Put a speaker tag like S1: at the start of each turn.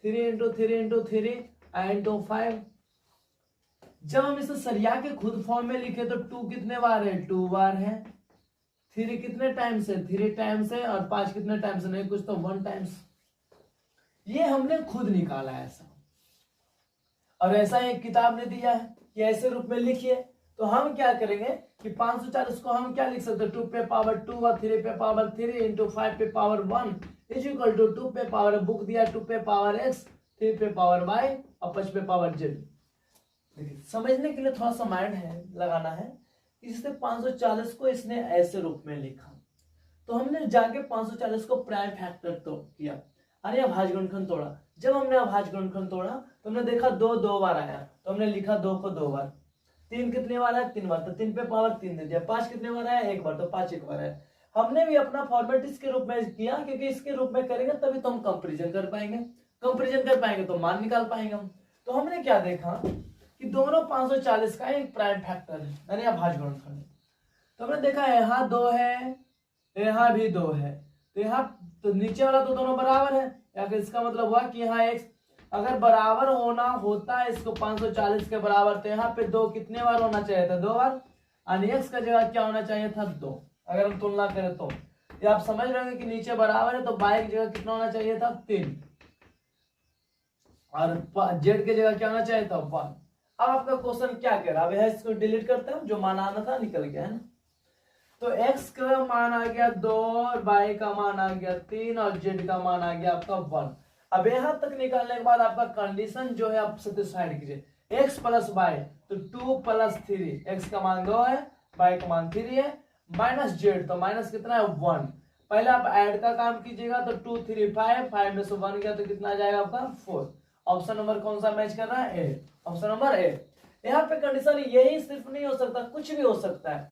S1: 3 into 5। जब हम इसे सरिया के खुद फॉर्म में लिखे तो 2 कितने बार है, 2 बार है। 3 कितने टाइम्स है, 3 टाइम्स है। और 5 कितने टाइम्स है, नहीं कुछ तो 1 टाइम्स। ये हमने खुद निकाला है ऐसा, और ऐसा एक किताब ने दिया है कि ऐसे रूप में लिखिए। तो हम क्या करेंगे कि 540 को हम क्या लिख सकते हैं, 2 पे पावर 2 और 3 पे पावर 3 इंटू 5 पे पावर 1 इज इक्वल टू 2 पे पावर, बुक दिया 2 पे पावर x, 3 पे पावर y और 5 पे पावर z। देखिए समझने के लिए थोड़ा सा माइंड है लगाना है। इससे 540 को इसने ऐसे रूप में लिखा, तो हमने जाके 540 को प्राइम फैक्टर तो किया, अरे अभाज्य गुणनखंड तोड़ा। जब हमने अभाज्य गुणनखंड तोड़ा तो हमने देखा 2 2 बार आया, तो हमने लिखा 2 को 2 बार। 3 कितने बार है, 3 बार, तो 3 पे पावर 3 दे दिया। 5 कितने बार आया, 1 बार, तो 5 1 बार है। हमने भी अपना फॉर्मेट इसके रूप में किया, क्योंकि इसके रूप में करेंगे तभी तो हम कंपेरिजन कर पाएंगे, कंपेरिजन कर पाएंगे तो मान निकाल पाएंगे हम। तो हमने क्या देखा कि दोनों 540 का एक प्राइम फैक्टर है, यानी अभाज्य गुणनखंड। तो हमने देखा यहाँ 2 है, यहाँ भी 2 है, तो यहाँ तो नीचे वाला तो दोनों बराबर है, या फिर इसका मतलब हुआ कि यहाँ x अगर बराबर होना होता है इसको 540 के बराबर, तो यहाँ पे 2 कितने बार होना चाहिए था, 2 बार, और x का जगह क्या होना चाहिए था, 2। अगर हम तुलना करें तो ये आप समझ रहे होंगे कि नीचे बराबर है तो y की जगह कितना होना चाहिए था, 3, और z की जगह क्या होना चाहिए था, 1। अब आपका क्वेश्चन क्या कह रहा है, अब यह इसको डिलीट करते हैं, जो मान आना था निकल गया है ना। तो x का मान आ गया 2 और y का मान आ गया 3 और z का मान आ गया आपका 1। अब यहां तक निकालने के बाद आपका कंडीशन जो है आप सेटिस्फाइड कीजिए, x प्लस y, तो 2 प्लस 3, x का मान 2 है, y का मान 3 है, माइनस z, तो माइनस कितना है, 1। पहले आप ऐड का काम कीजिएगा, तो 2 3 5, 5 में से 1 गया तो कितना आ जाएगा आपका 4। ऑप्शन नंबर कौन सा मैच कर रहा है, ए, ऑप्शन नंबर ए। यहाँ पे कंडीशन यही सिर्फ नहीं हो सकता, कुछ भी हो सकता है।